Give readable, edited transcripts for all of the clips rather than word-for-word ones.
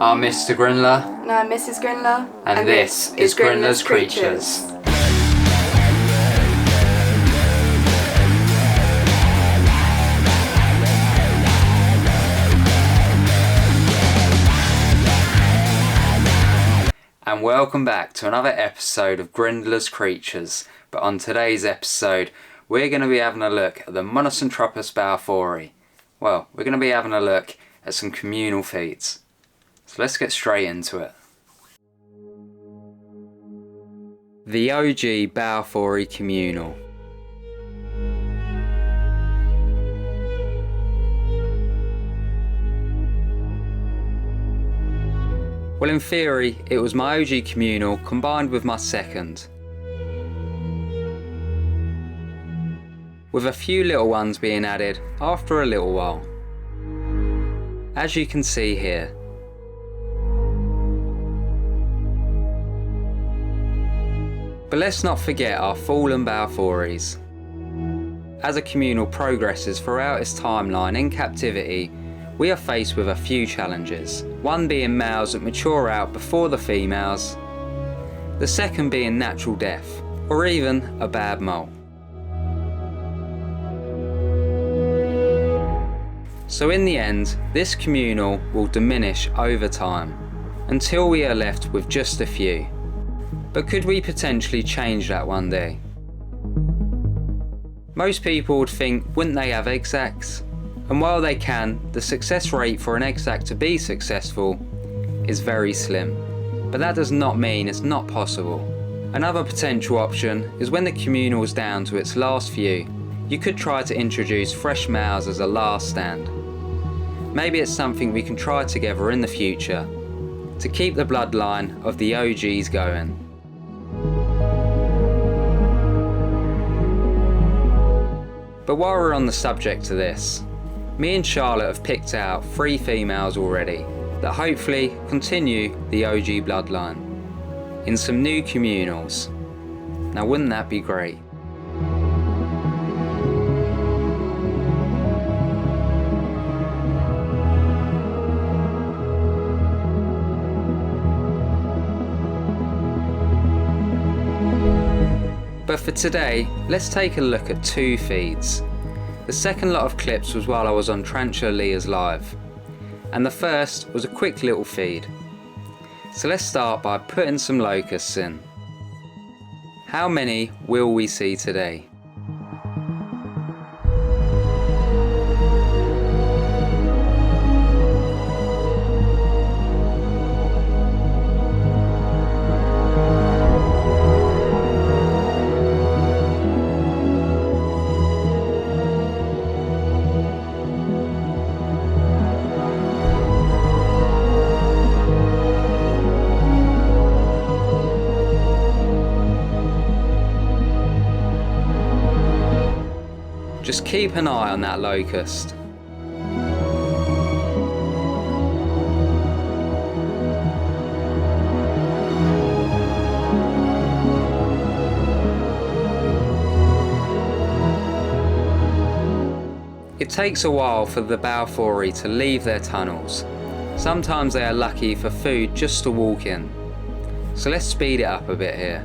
I'm Mr. Grindler. And I'm Mrs. Grindler. And this is Grindlers Creatures. And welcome back to another episode of Grindlers Creatures. But on today's episode, we're going to be having a look at the Monocentropus Balfouri. Well, we're going to be having a look at some communal feeds. So let's get straight into it. The OG Balfouri Communal. Well, in theory, it was my OG communal combined with my second, with a few little ones being added after a little while, as you can see here. But let's not forget our fallen Balfouris. As a communal progresses throughout its timeline in captivity, we are faced with a few challenges, one being males that mature out before the females, the second being natural death, or even a bad molt. So in the end, this communal will diminish over time, until we are left with just a few. But could we potentially change that one day? Most people would think, wouldn't they have egg sacs? And while they can, the success rate for an egg sac to be successful is very slim. But that does not mean it's not possible. Another potential option is when the communal is down to its last few, you could try to introduce fresh males as a last stand. Maybe it's something we can try together in the future to keep the bloodline of the OGs going. But while we're on the subject of this, me and Charlotte have picked out 3 females already that hopefully continue the OG bloodline in some new communals. Now wouldn't that be great? But for today, let's take a look at 2 feeds. The second lot of clips was while I was on Tarantula Leah's live, and the first was a quick little feed. So let's start by putting some locusts in. How many will we see today? Just keep an eye on that locust. It takes a while for the Balfouri to leave their tunnels. Sometimes they are lucky for food just to walk in. So let's speed it up a bit here.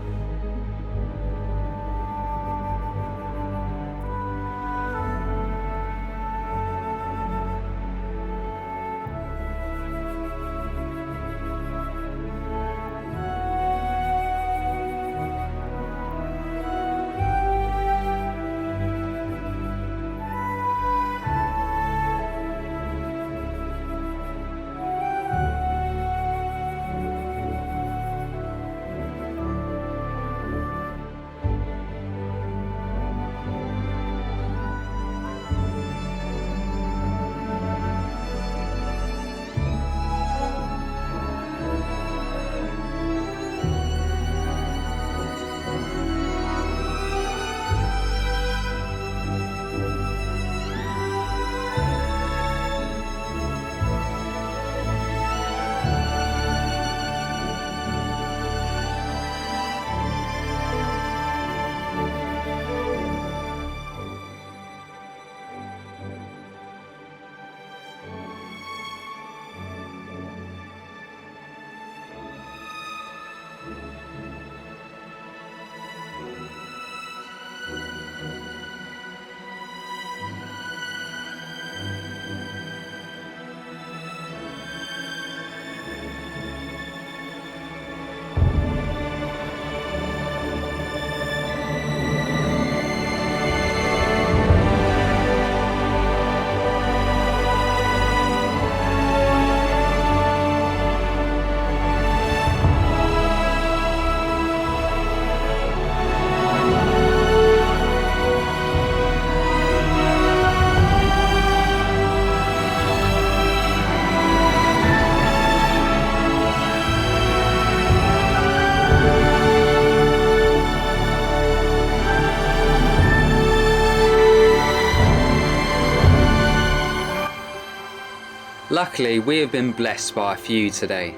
Luckily, we have been blessed by a few today.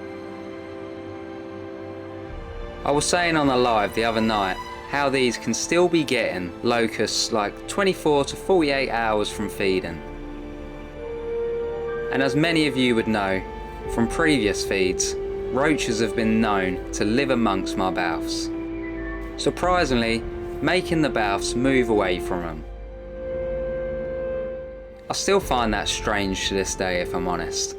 I was saying on the live the other night how these can still be getting locusts like 24 to 48 hours from feeding. And as many of you would know from previous feeds, roaches have been known to live amongst my boughs, surprisingly making the boughs move away from them. I still find that strange to this day, if I'm honest.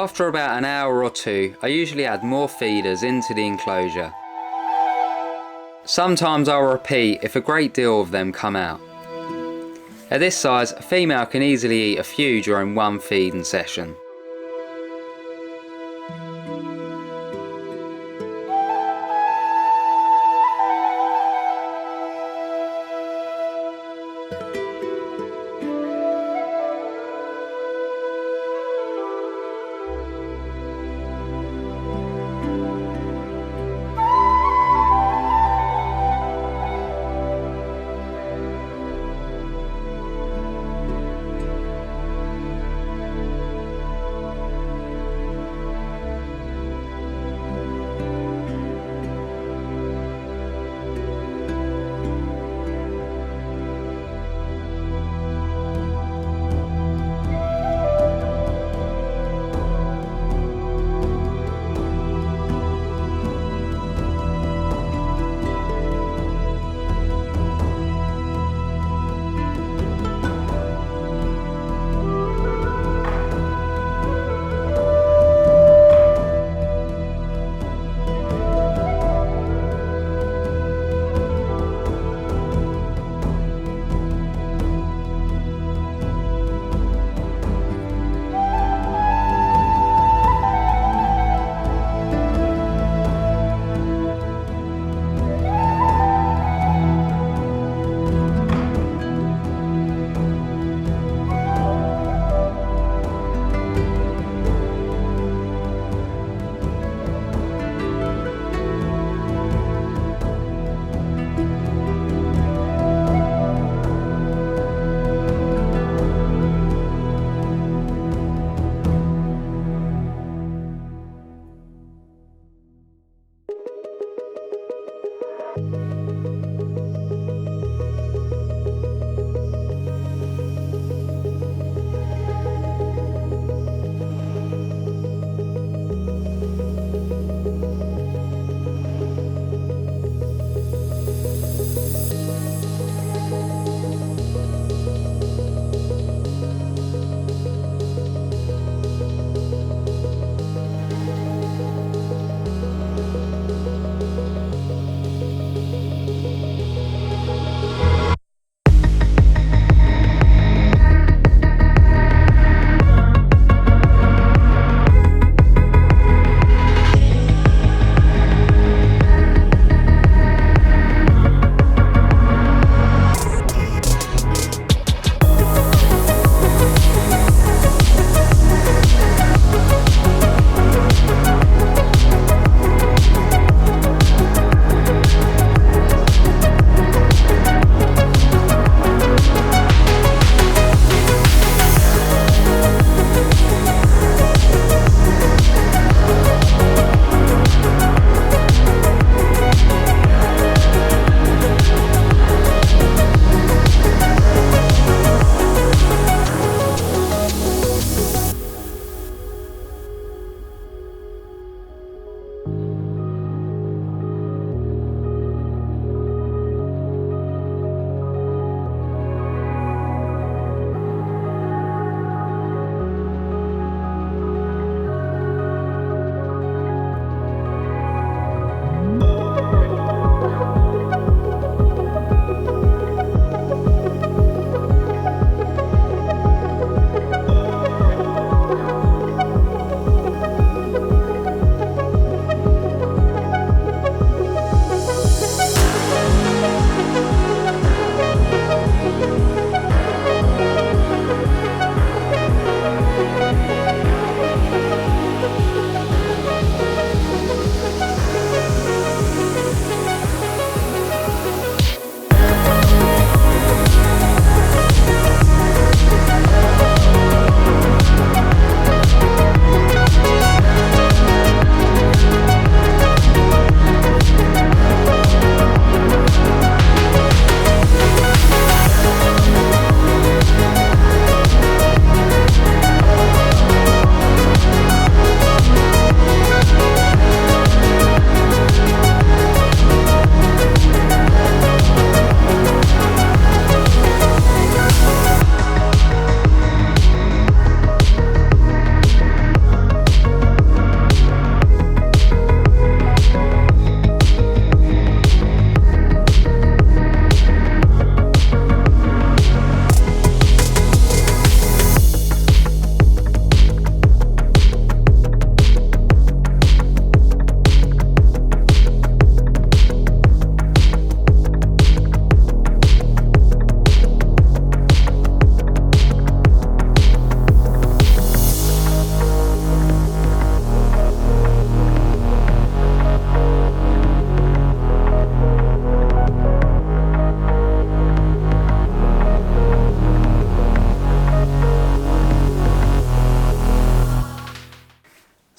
After about an hour or two, I usually add more feeders into the enclosure. Sometimes I'll repeat if a great deal of them come out. At this size, a female can easily eat a few during one feeding session.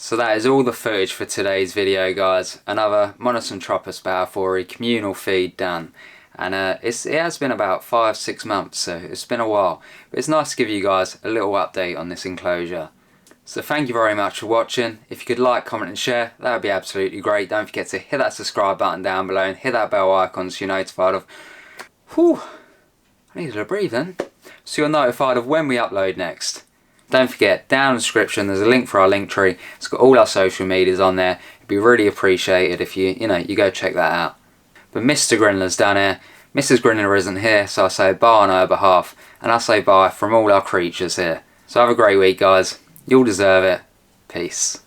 So that is all the footage for today's video, guys. Another Monocentropus Balfouri communal feed done. And it has been about 5-6 months, so it's been a while. But it's nice to give you guys a little update on this enclosure. So thank you very much for watching. If you could like, comment and share, that would be absolutely great. Don't forget to hit that subscribe button down below and hit that bell icon so you're notified of... Whew, I needed a breathe then. So you're notified of when we upload next. Don't forget, down in the description there's a link for our link tree. It's got all our social medias on there. It'd be really appreciated if you go check that out. But Mr. Grindler's down here. Mrs. Grindler isn't here, so I say bye on her behalf. And I say bye from all our creatures here. So have a great week, guys. You'll deserve it. Peace.